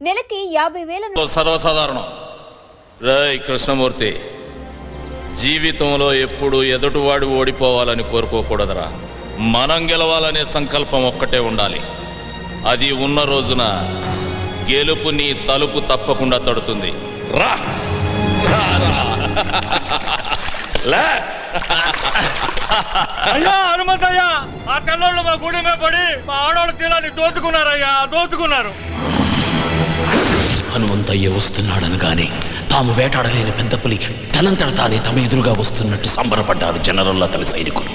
నెలకి 50,000 సర్వసాధారణం. రేయ్ కృష్ణమూర్తి, జీవితంలో ఎప్పుడు ఎదుటివాడు ఓడిపోవాలని కోరుకోకూడదురా. మనం గెలవాలనే సంకల్పం ఒక్కటే ఉండాలి. అది ఉన్న రోజున గెలుపు నీ తలుపు తప్పకుండా తడుతుంది. రా రా, రా. లే. అయ్యా హనుమంతయ్యా, ఆ తెల్లోళ్ళు మా గుడి మీద పడి మా ఆడవాళ్ళ తీరాన్ని దోచుకున్నారయ్యా, దోచుకున్నారు. హనుమంతయ్య వస్తున్నాడనగానే తాము వేటాడలేని పెద్ద పులి తనంతట తానే తమ ఎదురుగా వస్తున్నట్టు సంబరపడ్డారు జనరల్ అతని సైనికులు.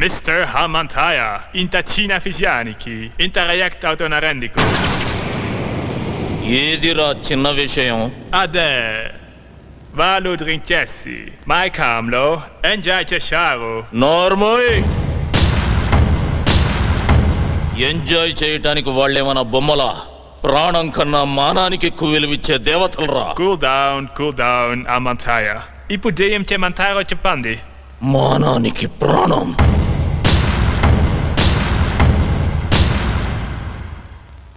Mr. Hamantaya, intacina fisianiki, interreact autonarendico. ఏదిరా చిన్న విషయం? Ade, valu drinkessi, mai camlo, enjai cesciaro. నార్మోయ్, ఎంజాయ్ చేయటానికి వాళ్ళేమన్నా బొమ్మలా? ప్రాణం కన్నా మానానికి ఎక్కువ విలువిచ్చే దేవతలరా. Cool down, Hamantaya. ఇప్పుడు దెయ్యం చెమంటారో చెప్పండి. మానానికి ప్రాణం.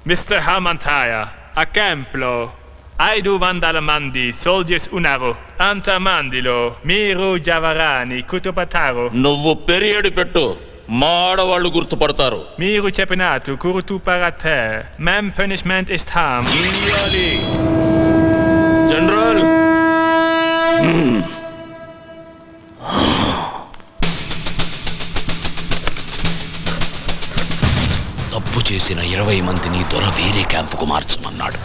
Mr. Hamantaya, a templo, 500 mandi, soldiers unaru, anta mandilo, మీరు జవరాని కుతుపతారు. నువ్వు పెరియడ్ పెట్టు, మా ఆడవాళ్ళు గుర్తుపడతారు. మీరు చెప్పినట్టు కురుతు పరతే, మేం పనిష్మెంట్ ఇస్తాం. ఇయ్యాలి. జనరల్, తప్పు చేసిన 20 మందిని దొర వేరే క్యాంపుకు మార్చమన్నాడు.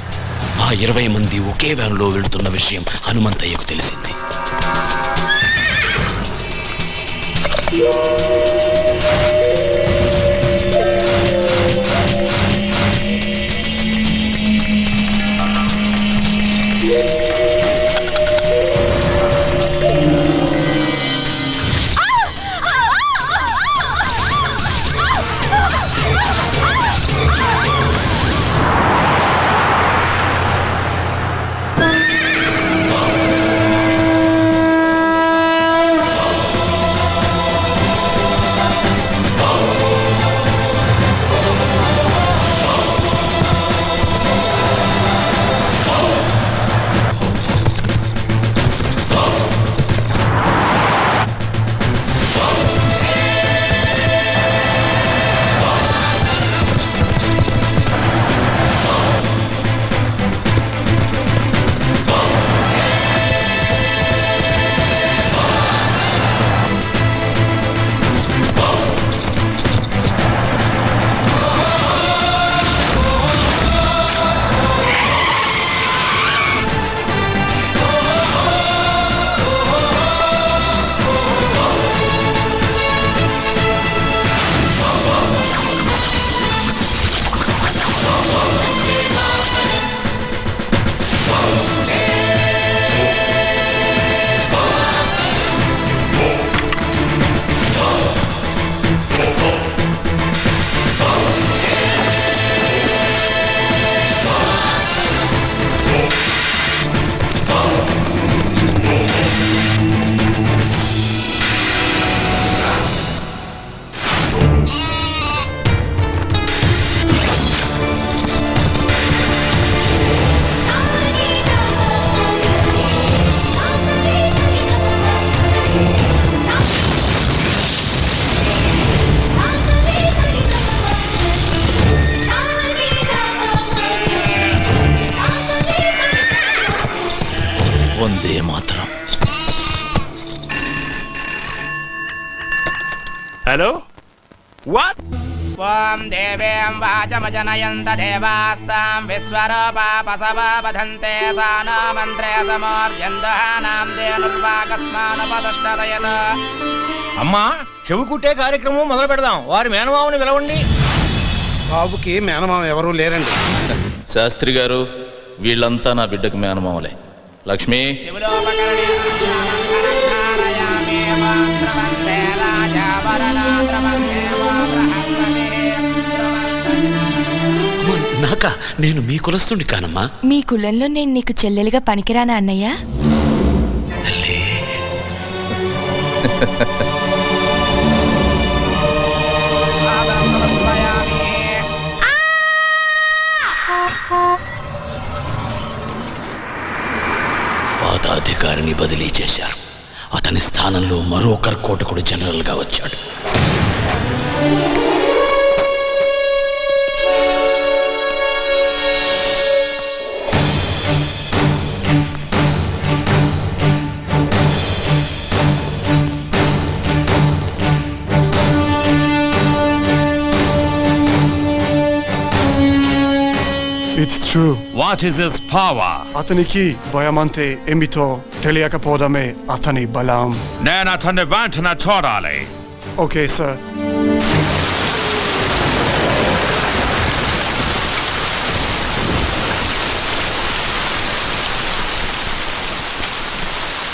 ఆ 20 మంది ఒకే వ్యాన్లో వెళుతున్న విషయం హనుమంతయ్యకు తెలిసింది. వందే మాతరం. Hello? What? ఓం దేవేం వాచమజనయంత దేవాస్తాం విశ్వరూపా పసవా వదంతే సానో మంత్రే సమోర్జందహానాం దేనుర్వాకస్మానుపదుష్టరయత. అమ్మా చెవు కుట్టే కార్యక్రమం మొదలు పెడదాం. వారి మేనమామని పిలవండి. బాబుకి మేనమామ ఎవరూ లేరండి. శాస్త్రి గారు, వీళ్ళంతా నా బిడ్డకు మేనమామలే. లక్ష్మి, నాక నేను మీ కులస్తుని కానమ్మా. మీ కులంలో నేను నీకు చెల్లెలుగా పనికిరానా అన్నయ్య? తల్లి, పాదాధికారిని బదిలీ చేశారు. అతని స్థానంలో మరో కర్కోటకుడు జనరల్గా వచ్చాడు. It's true. What is his power? అతనికి భయమంటే ఏమిటో తెలియకపోవడమే అతని బలం. నేను అతన్ని వెంటనే చూడాలి. Okay sir.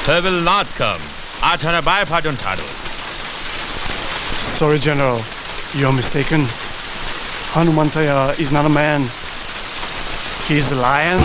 He will not come. అతను భయపడుంటాడు. Sorry, General. You're mistaken. Hanumantaya is not a man. He's a lion.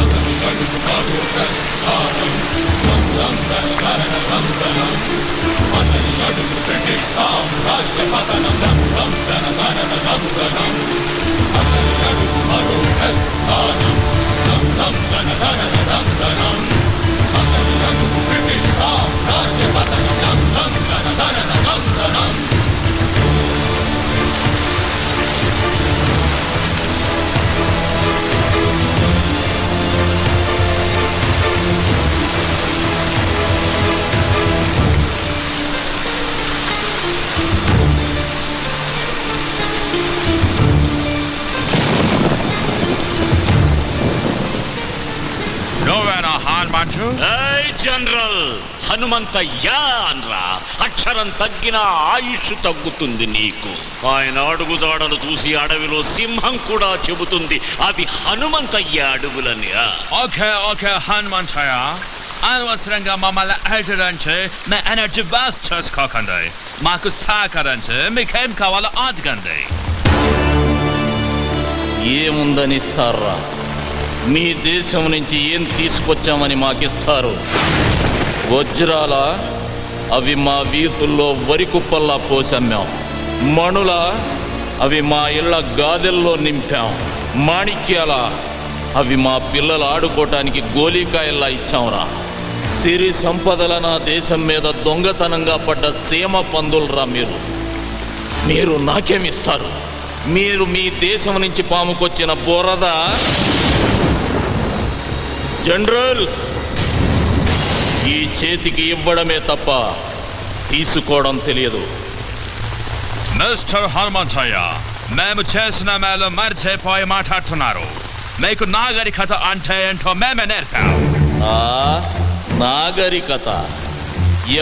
నువ్వేనా హనుమంతు? ఏయ్ జనరల్, హనుమంతయ్యా అనరా. అక్షరం తగ్గినా ఆయుష్ తగ్గుతుంది నీకు. ఆయన అడుగుదాడలు చూసి అడవిలో సింహం కూడా చెబుతుంది అవి హనుమంతయ్య అడుగులని. ఓకే హనుమంతయ్య, అనవసరంగా మమ్మల్ని హెచ్చరించి మీ ఎనర్జీ వేస్ట్ చేసుకోకండి. మాకు సహకరించి మీకేం కావాలో అడగండి. ఏముందని ఇస్తారా? మీ దేశం నుంచి ఏం తీసుకొచ్చామని మాకిస్తారు? వజ్రాల అవి మా వీధుల్లో వరి కుప్పల్లా పోసమ్మాం. మణుల అవి మా ఇళ్ల గాదెల్లో నింపాం. మాణిక్యాల అవి మా పిల్లలు ఆడుకోవటానికి గోలీకాయల్లా ఇచ్చాంరా. సిరి సంపదల నా దేశం మీద దొంగతనంగా పడ్డ సీమ పందులరా మీరు. మీరు నాకేమిస్తారు? మీరు మీ దేశం నుంచి పాముకొచ్చిన బురద. జనరల్, ఈ చేతికి ఇవ్వడమే తప్ప తీసుకోవడం తెలియదు. మిస్టర్ హనుమంతయ్య, మేము చేసిన మేలు మర్చిపోయి మాట్లాడుతున్నారు. మీకు నాగరికత అంటే ఏంటో మేమే నేర్పాం. ఆ నాగరికత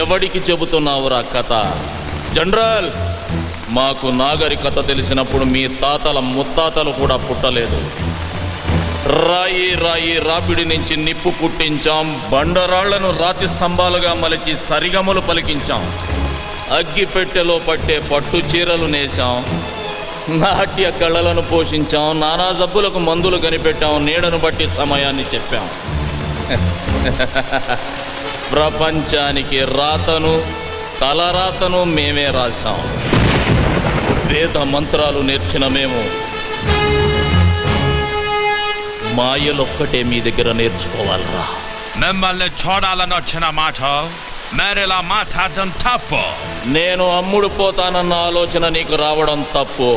ఎవడికి చెబుతున్నావురా కథ? జనరల్, మాకు నాగరికత తెలిసినప్పుడు మీ తాతల ముత్తాతలు కూడా పుట్టలేదు. రాయి రాయి రాపిడి నుంచి నిప్పు పుట్టించాం. బండరాళ్లను రాతి స్తంభాలుగా మలిచి సరిగమలు పలికించాం. అగ్గిపెట్టెలో పట్టే పట్టు చీరలు నేసాం. నాట్య కళలను పోషించాం. నానా జబ్బులకు మందులు కనిపెట్టాం. నీడను బట్టి సమయాన్ని చెప్పాం. ప్రపంచానికి రాతను తలరాతను మేమే రాశాం. వేద మంత్రాలు నేర్చిన మేము మాయలొక్కటే మీ దగ్గర నేర్చుకోవాలరా. మిమ్మల్ని చూడాలని వచ్చిన మాట మేరేలా మాట్లాడడం తప్పు. నేను అమ్ముడు పోతానన్న ఆలోచన నీకు రావడం తప్పు.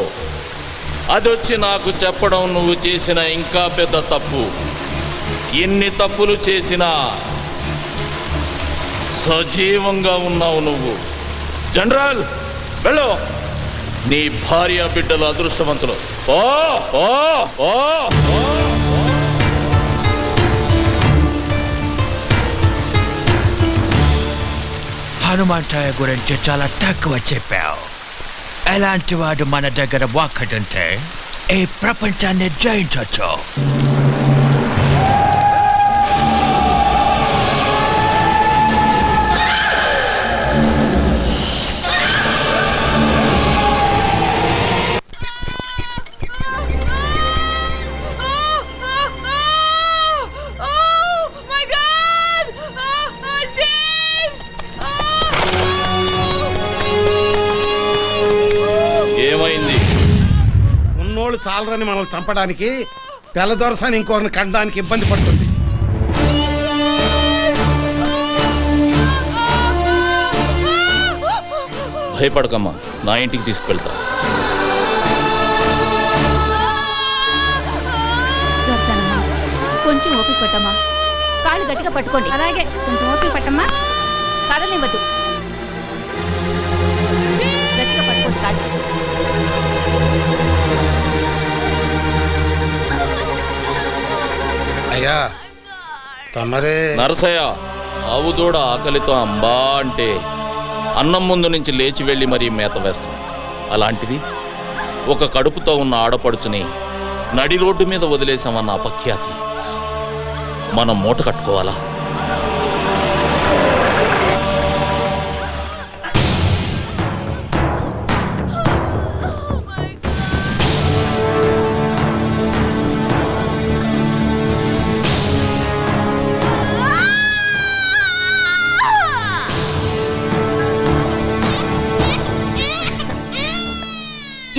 అదొచ్చి నాకు చెప్పడం నువ్వు చేసిన ఇంకా పెద్ద తప్పు. ఎన్ని తప్పులు చేసినా సజీవంగా ఉన్నావు నువ్వు. జనరల్, వెళ్ళు. నీ భార్య బిడ్డలు అదృష్టవంతులు. ఓ ఓ ఓ ఓ. హనుమంతయ్య గురించి చాలా తక్కువ చెప్పావు. ఎలాంటి వాడు మన దగ్గర ఒక్కడుంటే ఈ ప్రపంచాన్ని జయించవచ్చు. ఏమైంది? ఉన్నోళ్ళు చాలరని మనల్ని చంపడానికి తెల్లదొరసాని ఇంకొకరిని కట్టడానికి ఇబ్బంది పడుతుంది. భయపడకమ్మా, నా ఇంటికి తీసుకెళ్తా. కొంచెం ఓపిక పట్టమ్మా. కాళ్ళు గట్టిగా పట్టుకోండి. అలాగే కొంచెం ఓపిక పట్టమ్మా. కదనివ్వద్దు. గట్టిగా పట్టుకోండి కాళ్ళు. అయ్యా తమరే. నరసయ్య, ఆవు దూడ ఆకలితో అంబా అంటే అన్నం ముందు నుంచి లేచి వెళ్ళి మరీ మేత వేస్తాం. అలాంటిది ఒక కడుపుతో ఉన్న ఆడపడుచుని నడి రోడ్డు మీద వదిలేసామన్న అపఖ్యాతి మనం మూట కట్టుకోవాలా?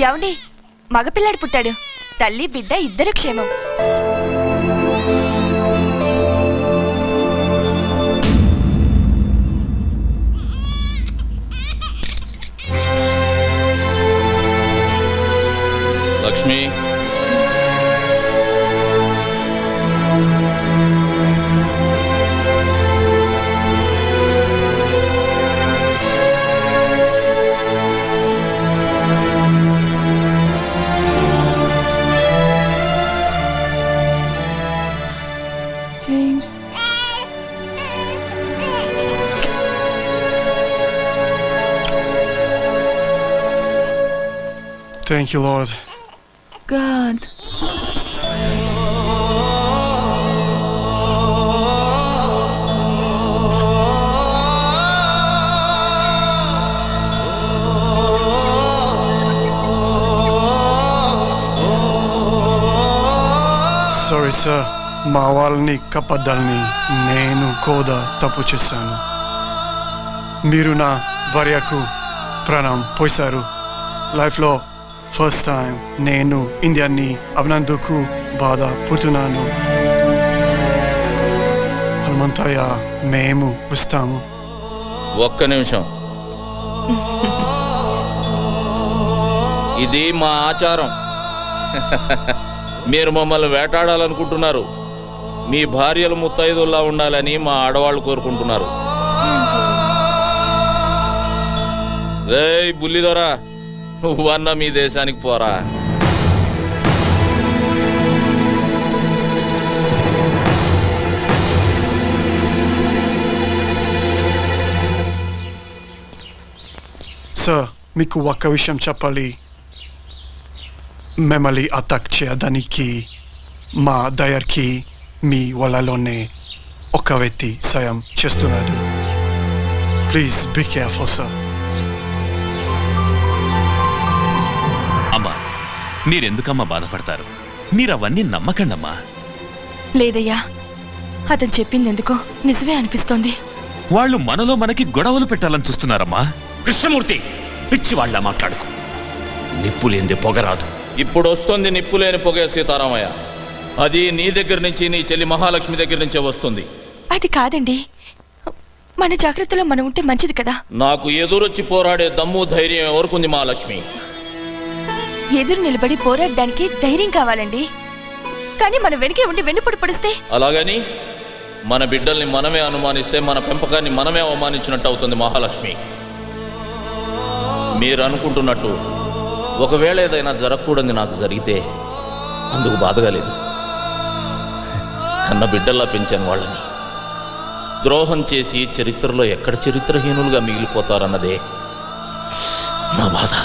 ఏమండి, మగపిల్లాడు పుట్టాడు. తల్లి బిడ్డ ఇద్దరు క్షేమం. Lakshmi, James. Thank you, Lord. God. Sorry, sir. మా వాళ్ళని కప్పద్దాలని నేను కూడా తప్పు చేశాను. మీరు నా భార్యకు ప్రాణం పోశారు. లైఫ్లో ఫస్ట్ టైం నేను ఇండియాని అవినందుకు బాధపడుతున్నాను. హనుమంతయ్య, మేము వస్తాము. ఒక్క నిమిషం. ఇది మా ఆచారం. మీరు మమ్మల్ని వేటాడాలనుకుంటున్నారు. మీ భార్యలు ముత్తైదుల్లా ఉండాలని మా ఆడవాళ్ళు కోరుకుంటున్నారు. రేయ్ బుల్లిదొరా, నువ్వన్నా మీ దేశానికి పోరా. సార్, మీకు ఒక్క విషయం చెప్పాలి. మిమ్మల్ని అటాక్ చేయడానికి మా దయర్కి మీ వలలోనే ఒక వ్యక్తి సాయం చేస్తున్నాడు. Please be careful sir. అమ్మా, మీరెందుకమ్మా బాధపడతారు? మీరు అవన్నీ నమ్మకండమ్మా. లేదయ్యా, అతను చెప్పింది ఎందుకో నిజమే అనిపిస్తోంది. వాళ్ళు మనలో మనకి గొడవలు పెట్టాలని చూస్తున్నారమ్మా. కృష్ణమూర్తి, పిచ్చి వాళ్ళ మాట్లాడుకో. నిప్పులేంది పొగరాదు. ఇప్పుడు వస్తుంది నిప్పులేని పొగే సీతారామయ్య. అది నీ దగ్గర నుంచి, నీ చెల్లి మహాలక్ష్మి దగ్గర నుంచే వస్తుంది. అది కాదండి, మన జాగ్రత్తలో మనం ఉంటే మంచిది కదా. నాకు ఎదురొచ్చి పోరాడే దమ్ము ధైర్యం ఎవరుకుంది మహాలక్ష్మి? ఎదురు నిలబడి పోరాడడానికి ధైర్యం కావాలండి. కానీ మనం వెనకే ఉండి వెన్నుపడి పడిస్తే? అలాగని మన బిడ్డల్ని మనమే అనుమానిస్తే మన పెంపకాన్ని మనమే అవమానించినట్టు అవుతుంది మహాలక్ష్మి. మీరు అనుకుంటున్నట్టు ఒకవేళ ఏదైనా జరగకూడదు నాకు జరిగితే అందుకు బాధగా లేదు. కన్న బిడ్డల్లా పెంచాను వాళ్ళని. ద్రోహం చేసి చరిత్రలో ఎక్కడ చరిత్రహీనులుగా మిగిలిపోతారన్నదే నా బాధ.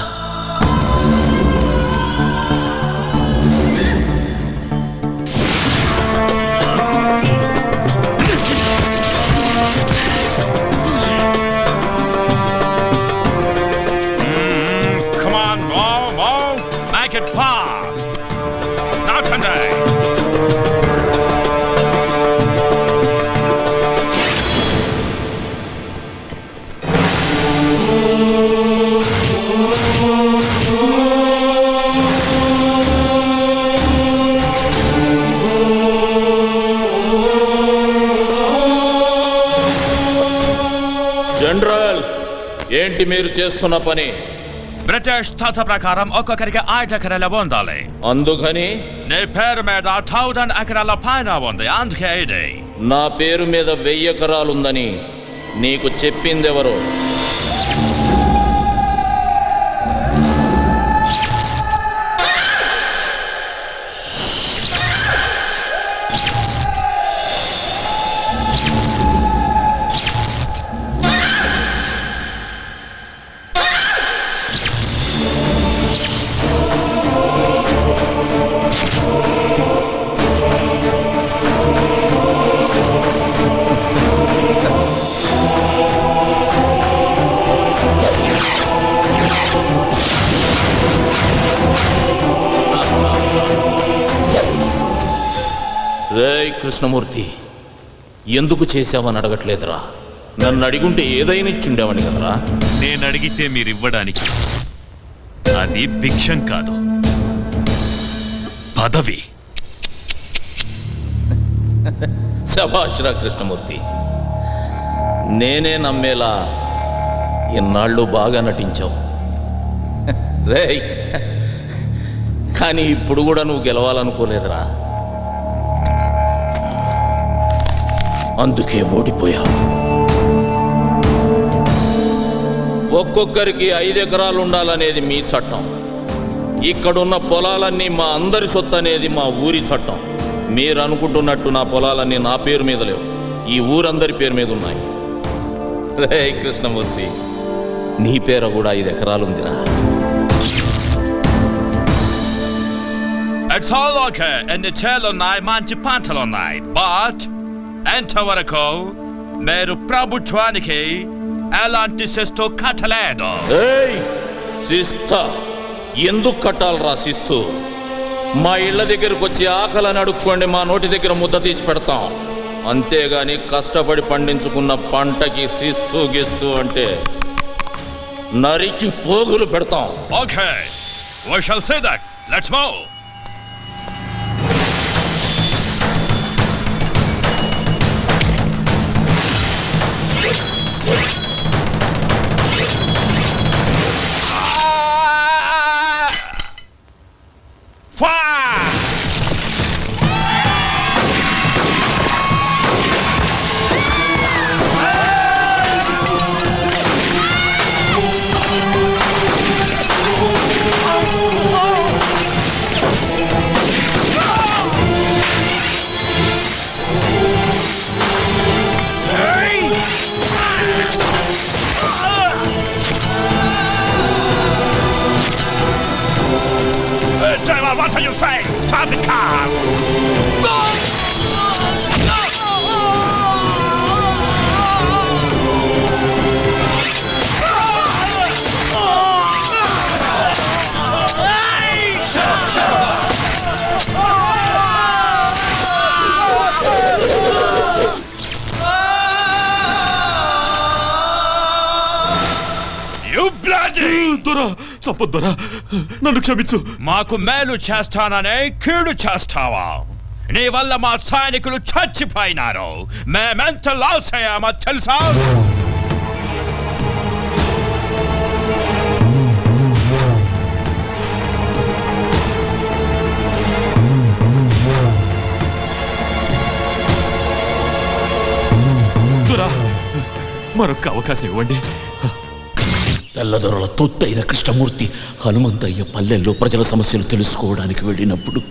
Come on, more. Make it fast. Not today. General, ఏంటి మీరు చేస్తున్న పని? బ్రిటిష్ తాత ప్రకారం ఒక్కొక్కరికి 5 ఎకరాల ఉండాలి. అందుకని నీ పేరు మీద 1000 ఎకరాల పైన ఉంది. అందుకే ఇది. నా పేరు మీద 1000 ఎకరాలుందని నీకు చెప్పిందెవరు? రేయ్ కృష్ణమూర్తి, ఎందుకు చేశావని అడగట్లేదురా. నన్ను అడిగుంటే ఏదైనా ఇచ్చుండేవాడిని కదరా. నేను అడిగితే మీరు ఇవ్వడానికి అది భిక్షం కాదు, పదవి. శభాష్రా కృష్ణమూర్తి, నేనే నమ్మేలా ఇన్నాళ్ళు బాగా నటించావు. రేయ్, కానీ ఇప్పుడు కూడా నువ్వు గెలవాలనుకోలేదురా. అందుకే ఓడిపోయావు. ఒక్కొక్కరికి 5 ఎకరాలు ఉండాలనేది మీ చట్టం. ఇక్కడున్న పొలాలన్నీ మా అందరి సొత్తు అనేది మా ఊరి చట్టం. మీరు అనుకుంటున్నట్టు నా పొలాలన్నీ నా పేరు మీద లేవు, ఈ ఊరందరి పేరు మీద ఉన్నాయి. రే కృష్ణమూర్తి, నీ పేర కూడా 5 ఎకరాలుందిరా. It's all okay. ఎన్ని చేలున్నాయి, మంచి పంటలున్నాయి. బట్ ఎంతవరకు మీరు ప్రభుత్వానికి ఎలాంటి శిస్తు కట్టలేదు. శిస్తా ఎందుకు కట్టాలరా? శిస్తు మా ఇళ్ల దగ్గరకు వచ్చి ఆకలని అడుక్కోండి, మా నోటి దగ్గర ముద్ద తీసి పెడతాం. అంతేగాని కష్టపడి పండించుకున్న పంటకి శిస్తు గిస్తూ అంటే నరికి పోగులు పెడతాం. Okay, we shall see that. Let's move. Fire! Driver, what are you saying? Start the car! You bloody! దొరా, సంపద్దొరా, నన్ను క్షమించు. మాకు మేలు చేస్తాననే కీడు చేస్తావా? నీ వల్ల మా సైనికులు చచ్చిపోయినారు. మేమెంత లాస్ అయ్యామో తెలుసా? దొరా, మరొక అవకాశం ఇవ్వండి. తెల్లదొరల తొత్తైన కృష్ణమూర్తి హనుమంతయ్య పల్లెల్లో ప్రజల సమస్యలు తెలుసుకోవడానికి వెళ్ళినప్పుడు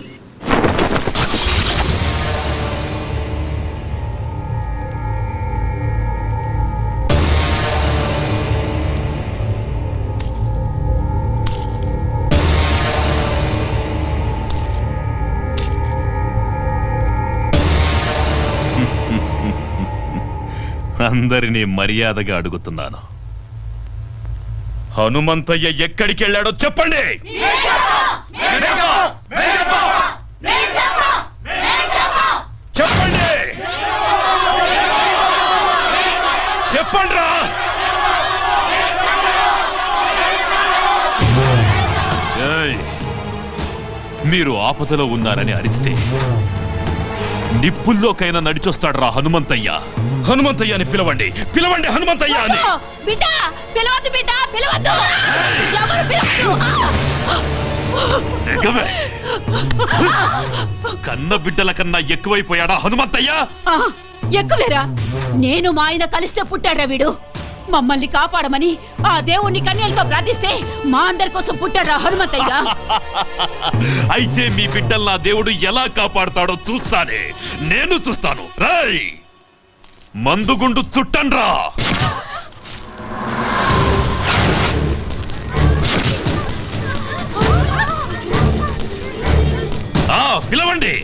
అందరినీ మర్యాదగా అడుగుతున్నాను, హనుమంతయ్య ఎక్కడికి వెళ్ళాడో చెప్పండి. చెప్పండి, చెప్పండ్రా. ఏయ్, మీరు ఆపదలో ఉన్నారని అరిస్తే నిప్పుల్లోకైనా నడిచొస్తాడ్రా హనుమంతయ్య. హనుమంతయ్య అని పిలవండి, పిలవండి హనుమంతయ్య అని. బిడ్డ పిలవద్దు, బిడ్డ పిలవద్దు, ఎవరు పిలవద్దు. ఎగవే. కన్న బిడ్డల కన్నా ఎక్కువైపోయాడా హనుమంతయ్య? ఎక్కువేరా, నేను మా ఆయన కలిస్తే పుట్టాడ్రా వీడు. మమ్మల్ని కాపాడమని ఆ దేవుణ్ణి కన్యలతో ప్రార్థిస్తే మా అందరి కోసం పుట్టాడ్రా హనుమంతయ్య. అయితే మీ బిడ్డల్లా దేవుడు ఎలా కాపాడుతాడో చూస్తానే, నేను చూస్తాను. రాయ్, మందుగుండు చుట్టండ్రా. పిలవండి,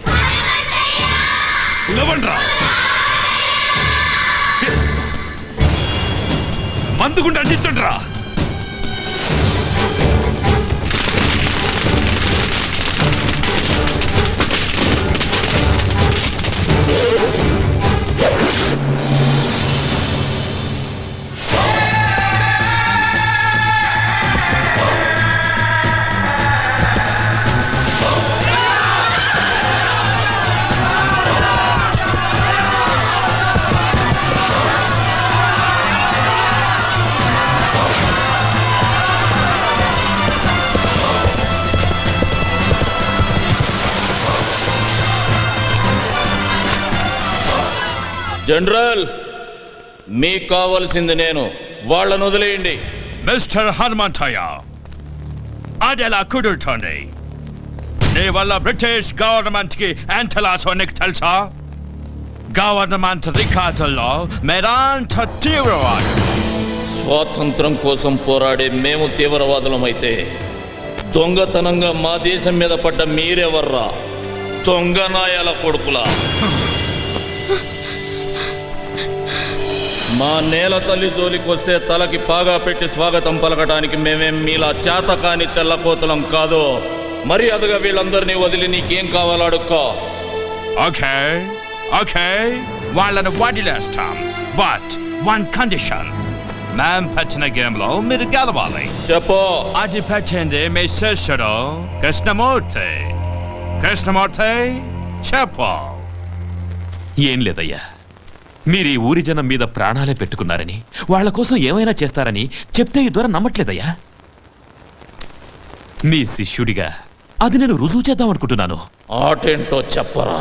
పిలవండ్రా. మందుగుండు అంటించండ్రా. జనరల్, మీకు కావలసింది నేను, వాళ్ళను వదిలేయండి. మిస్టర్ హనుమంతయ్య, అదెలా కుదురుతోంది? నీ వల్ల బ్రిటిష్ గవర్నమెంట్ కి ఎంత లాసో నీకు తెలుసా? గవర్నమెంట్ రికార్డుల్లో మీరంత తీవ్రవాదు. స్వాతంత్రం కోసం పోరాడే మేము తీవ్రవాదులమైతే దొంగతనంగా మా దేశం మీద పడ్డ మీరెవర్రా? దొంగ నాయాల కొడుకులా. మా నేల తల్లి జోలికి వస్తే తలకి పాగా పెట్టి స్వాగతం పలకటానికి మేమేం మీలా చేతకాని తెల్లకోతలం కాదు. మర్యాదగా వీళ్ళందరినీ వదిలి నీకేం కావాలో అడుక్కో. ఓకే ఓకే, వాళ్ళని వదిలేస్తాం. బట్ వన్ కండిషన్, మేం పెట్టిన గేమ్ లో మీరు గెలవాలి. చెప్పు. అది పెట్టింది మీ శిష్యుడు కృష్ణమూర్తి. కృష్ణమూర్తి, చెప్పు. ఏం లేదయ్యా, మీరు ఈ ఊరి జనం మీద ప్రాణాలే పెట్టుకున్నారని, వాళ్ళ కోసం ఏమైనా చేస్తారని చెప్తే ఈ ద్వారా నమ్మట్లేదయ్యా. మీ శిష్యుడిగా అది నేను రుజువు చేద్దాం అనుకుంటున్నాను. ఆటేంటో చెప్పరా.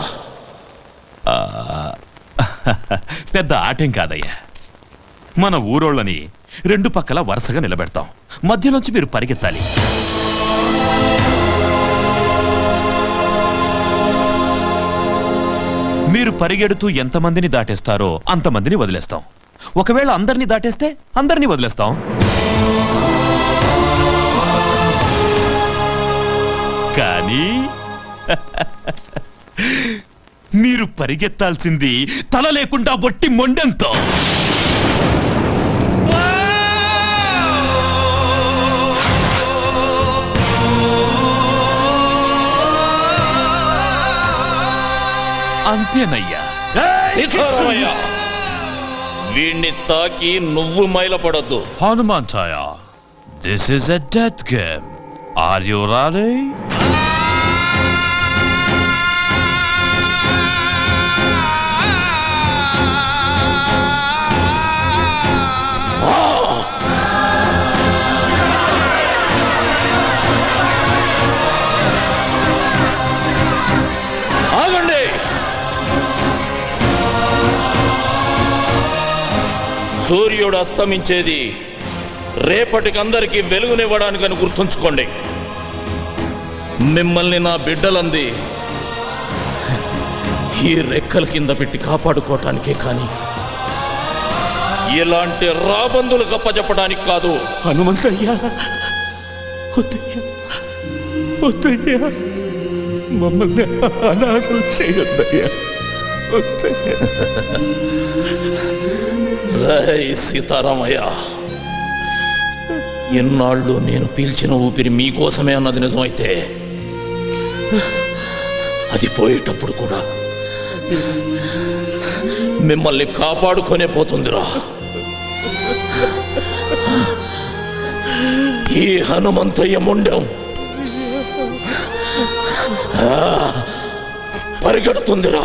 పెద్ద ఆటేం కాదయ్యా. మన ఊరోళ్ళని రెండు పక్కల వరుసగా నిలబెడతాం, మధ్యలోంచి మీరు పరిగెత్తాలి. మీరు పరిగెడుతూ ఎంతమందిని దాటేస్తారో అంతమందిని వదిలేస్తాం. ఒకవేళ అందరినీ దాటేస్తే అందరినీ వదిలేస్తాం. కానీ మీరు పరిగెత్తాల్సింది తల లేకుండా బొట్టి మొండెంతో. అంతేనయ్యా. వీణ్ణి తాకి నువ్వు మైలపడద్దు. Hanumanthaiah, this is a death game. Are you ready? ఆగండి. సూర్యుడు అస్తమించేది రేపటికి అందరికీ వెలుగునివ్వడానికని గుర్తుంచుకోండి. మిమ్మల్ని నా బిడ్డలంది ఈ రెక్కల కింద పెట్టి కాపాడుకోవటానికే కానీ ఇలాంటి రాబందులు గప్పచెప్పడానికి కాదు. హనుమంతయ్యా, వద్దయ్యా, వద్దయ్యా, మమ్మల్ని అనాథలు చేయొద్దయ్యా. రై సీతారామయ్య, ఇన్నాళ్ళు నేను పీల్చిన ఊపిరి మీకోసమే అన్నది నిజమైతే అది పోయేటప్పుడు కూడా మిమ్మల్ని కాపాడుకొనే పోతుందిరా. ఈ హనుమంతయ్య ముండం పరిగెడుతుందిరా,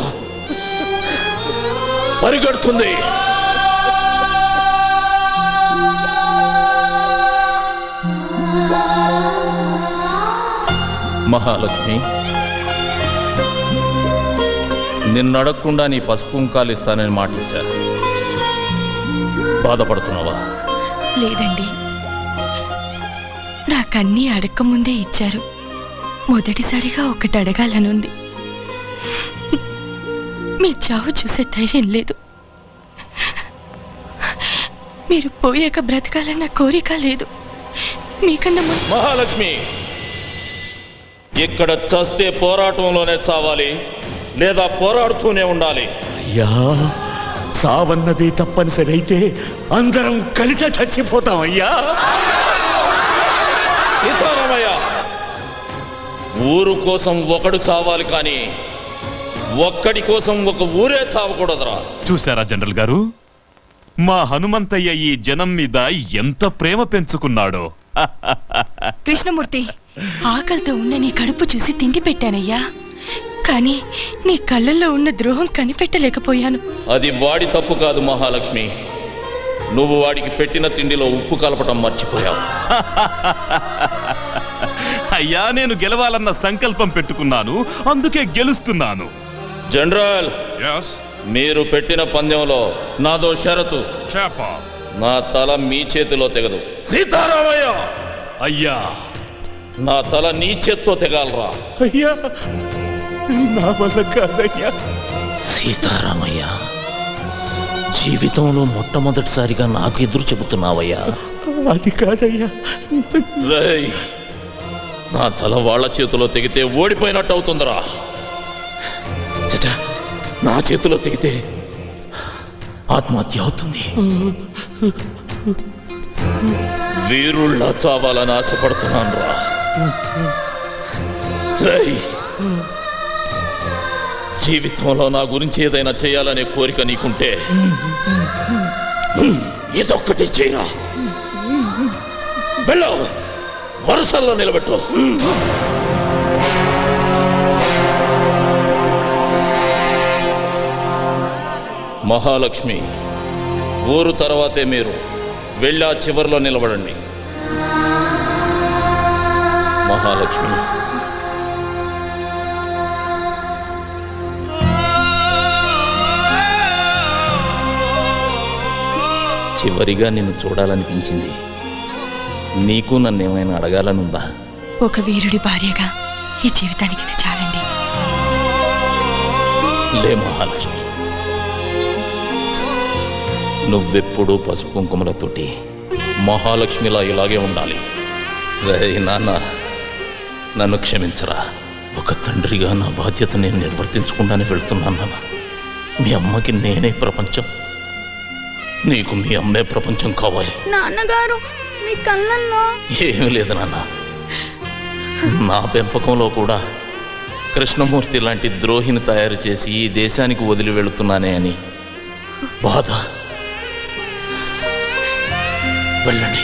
పరిగెడుతుంది. మహాలక్ష్మి, నిన్నడగకుండా నీ పసుపు కుంకాలు ఇస్తానని మాట ఇచ్చారు. బాధపడుతున్నావా? లేదండి, నాకన్నీ అడగకముందే ఇచ్చారు. మొదటిసారిగా ఒకటి అడగాలనుంది. మీ చావు చూసే ధైర్యం లేదు. మీరు పోయాక బ్రతకాలన్న కోరిక లేదు. మీకన్నా మహాలక్ష్మి, ఇక్కడ చస్తే పోరాటంలోనే చావాలి, లేదా పోరాడుతూనే ఉండాలి. అయ్యా, సావన్నది తప్పనిసరి అయితే అందరం కలిసే చచ్చిపోతాం అయ్యా. సీతారామయ్య, ఊరు కోసం ఒకడు చావాలి కానీ ఒక్కడి కోసం ఒక ఊరే చావకూడదురా. చూసారా జనరల్ గారు, మా హనుమంతయ్య ఈ జనం మీద ఎంత ప్రేమ పెంచుకున్నాడో. కృష్ణమూర్తి, ఆకలితో ఉన్న నీ కడుపు చూసి తిండి పెట్టానయ్యా, కానీ నీ కళ్ళల్లో ఉన్న ద్రోహం కనిపెట్టలేకపోయాను. అది వాడి తప్పు కాదు మహాలక్ష్మి, నువ్వు వాడికి పెట్టిన తిండిలో ఉప్పు కలపటం మర్చిపోయావు. అయ్యా, నేను గెలవాలన్న సంకల్పం పెట్టుకున్నాను, అందుకే గెలుస్తున్నాను. జనరల్, మీరు పెట్టిన పందెంలో నాదో షరతు. నా తల మీ చేతిలో తెగదు. సీతారామయ్య, అయ్యా, నా తల నీ చేత్తో తెగాలరా. అయ్యా, నా వల్ల కాదయ్యా. సీతారామయ్య, జీవితంలో మొట్టమొదటిసారిగా నాకు ఎదురు చెబుతున్నావయ్యా. అది కాదయ్యా. రేయ్, నా తల వాళ్ళ చేతిలో తెగితే ఓడిపోయినట్టు అవుతుందిరా. చచ్చా, నా చేతిలో తెగితే ఆత్మహత్య అవుతుంది. వీరుళ్ళ చావాలని ఆశపడుతున్నాను రా. రేయ్, జీవితంలో నా గురించి ఏదైనా చేయాలనే కోరిక నీకుంటే ఇదొక్కటి చేయరా. వెళ్ళు, వరుసల్లో నిలబెట్టు. మహాలక్ష్మి, ఊరు తర్వాతే మీరు వెళ్ళి ఆ చివరిలో నిలబడండి. మహాలక్ష్మి, చివరిగా నిన్ను చూడాలనిపించింది. నీకు నన్నేమైనా అడగాలనుందా? ఒక వీరుడి భార్యగా ఈ జీవితానికి ఇది చాలండి. లే మహాలక్ష్మి, నువ్వెప్పుడూ పసుపు కుంకుమలతోటి మహాలక్ష్మిలా ఇలాగే ఉండాలి. నాన్న, నన్ను క్షమించరా. ఒక తండ్రిగా నా బాధ్యత నేను నిర్వర్తించకుండానే వెళ్తున్నాను నాన్న. మీ అమ్మకి నేనే ప్రపంచం, నీకు మీ అమ్మే ప్రపంచం కావాలి. నాన్నగారు, మీ కళ్ళల్లో ఏమీ లేదు నాన్న. నా పెంపకంలో కూడా కృష్ణమూర్తి లాంటి ద్రోహిని తయారు చేసి ఈ దేశానికి వదిలి వెళుతున్నానే అని బాధ. వెళ్ళండి.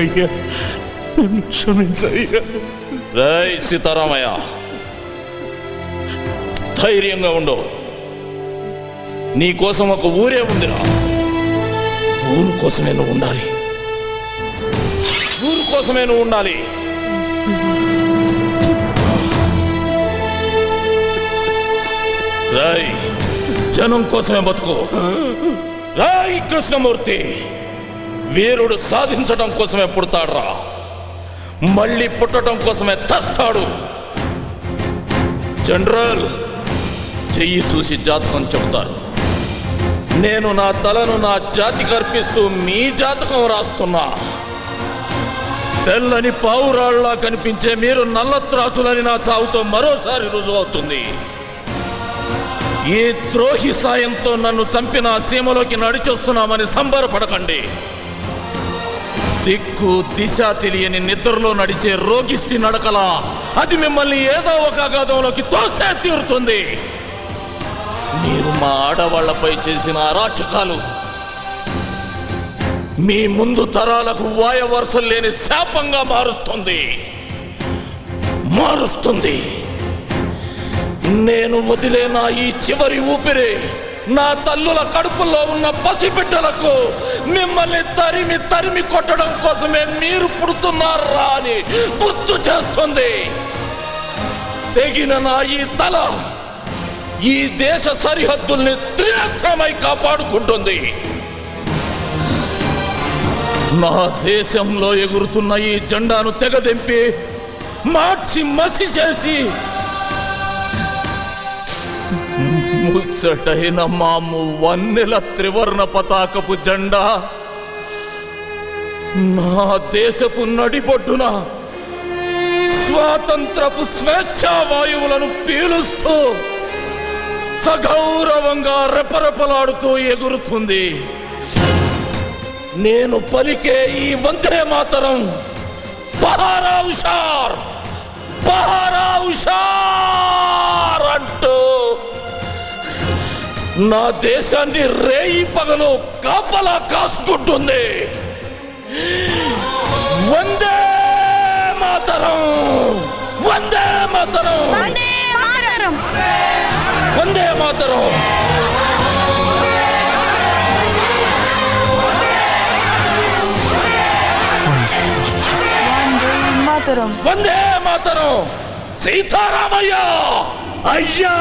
అయ్యా, నన్ను క్షమించయ్యా. రై సీతారామయ్య, ధైర్యంగా ఉండు. నీకోసం ఒక ఊరే ఉందిరా. ఊరు కోసమే నువ్వు ఉండాలి, ఊరు కోసమే నువ్వు ఉండాలి. రాయ్ జనం కోసమే బతుకు. రాయ్ కృష్ణమూర్తి, వీరుడు సాధించడం కోసమే పుడతాడురా, మళ్ళీ పుట్టడం కోసమే తస్తాడు. జనరల్, చెయ్యి చూసి జాతకం చెబుతారు. నేను నా తలను నా జాతికి అర్పిస్తూ మీ జాతకం రాస్తున్నా. తెల్లని పావురాళ్లా కనిపించే మీరు నల్లత్రాచులని నా చావుతో మరోసారి రుజువవుతుంది. ఈ ద్రోహి సాయంతో నన్ను చంపిన సీమలోకి నడిచొస్తున్నామని సంబరపడకండి. దిక్కు దిశ తెలియని నిద్రలో నడిచే రోగిష్టి నడకల అది మిమ్మల్ని ఏదో ఒక అగాధంలోకి తోసే తీరుతుంది. మీరు మా ఆడవాళ్లపై చేసిన అరాచకాలు మీ ముందు తరాలకు వాయవరుసలు లేని శాపంగా మారుస్తుంది. నేను వదిలేన ఈ చివరి ఊపిరి నా తల్లుల కడుపుల్లో ఉన్న పసిబిడ్డలకు మిమ్మల్ని తరిమి తరిమి కొట్టడం కోసమే మీరు పుడుతున్నారా అని గుర్తు చేస్తుంది. తెగిన నా ఈ తల ఈ దేశ సరిహద్దుల్ని త్రినేత్రమై కాపాడుకుంటుంది. నా దేశంలో ఎగురుతున్న ఈ జెండాను తెగదెంపి మార్చి మసి చేసి ముచ్చటైన మాము వన్నెల త్రివర్ణ పతాకపు జెండా నా దేశపు నడిబొడ్డున స్వాతంత్రపు స్వేచ్ఛా వాయువులను పీలుస్తూ సగౌరవంగా రెపరెపలాడుతూ ఎగురుతుంది. నేను పలికే ఈ వందే మాతరం పహారా హుషార్, పహారా హుషార్ అంటూ నా దేశాన్ని రేయి పగలు కాపలా కాసుకుంటుంది. వందే మాతరం, వందే మాతరం, వందే మాతరం, వందే మాతరం. వందే మాతరం. సీతారామయ్య అయ్యా,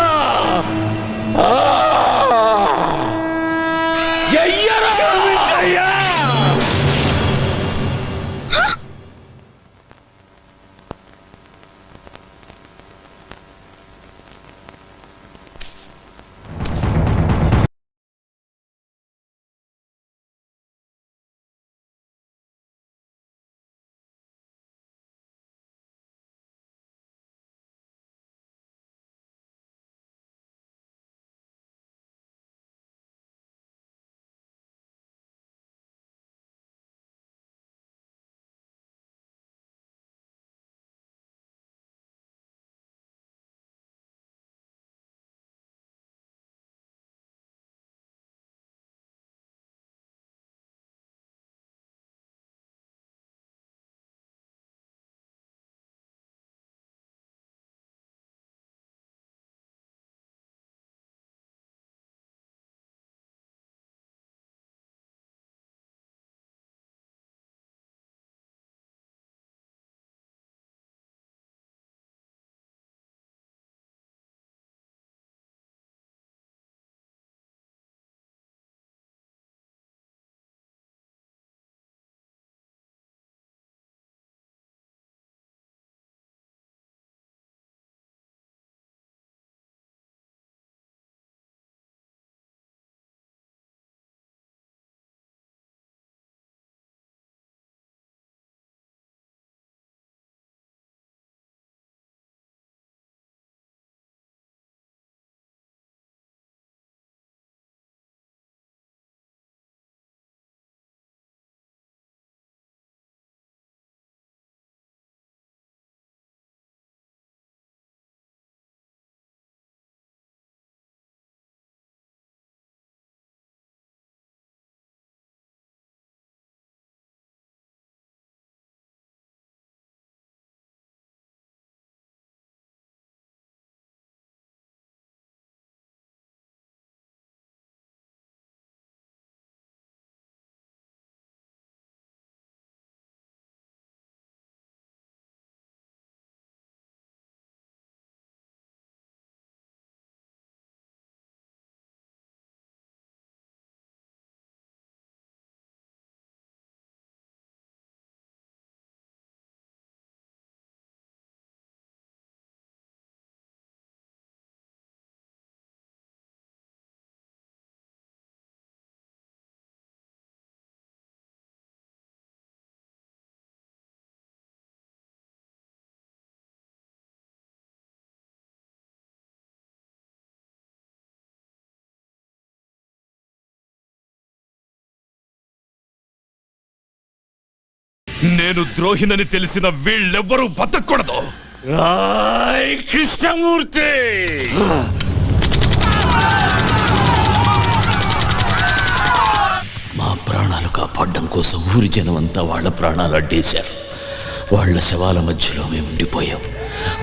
అయ్యా. నేను ద్రోహినని తెలిసిన వీళ్ళెవ్వరూ బతకూడదు. కృష్ణమూర్తి మా ప్రాణాలు కాపాడడం కోసం ఊరి జనం అంతా వాళ్ళ ప్రాణాలు అడ్డేశారు. వాళ్ళ శవాల మధ్యలో మేము ఉండిపోయాం.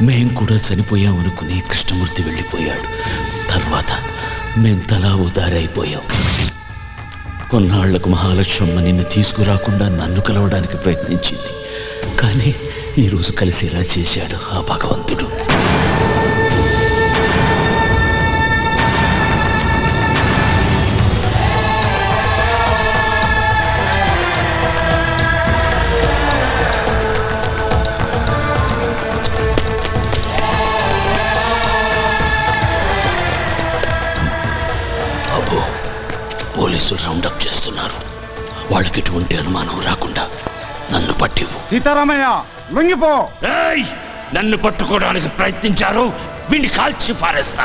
మేం కూడా చనిపోయాం అనుకుని కృష్ణమూర్తి వెళ్ళిపోయాడు. తర్వాత మేం తలా ఉదారైపోయాం. కొన్నాళ్లకు మహాలక్ష్మమ్మ నిన్ను తీసుకురాకుండా నన్ను కలవడానికి ప్రయత్నించింది. కానీ ఈరోజు కలిసేలా చేశాడు ఆ భగవంతుడు. అబ్బో, పోలీసులు రౌండప్ చేస్తున్నారు. వాళ్ళకి ఎటువంటి అనుమానం రాకుండా నన్ను పట్టివు. సీతారామయ్య లొంగిపో. నన్ను పట్టుకోవడానికి ప్రయత్నించారు, వీడిని కాల్చి పారేస్తా.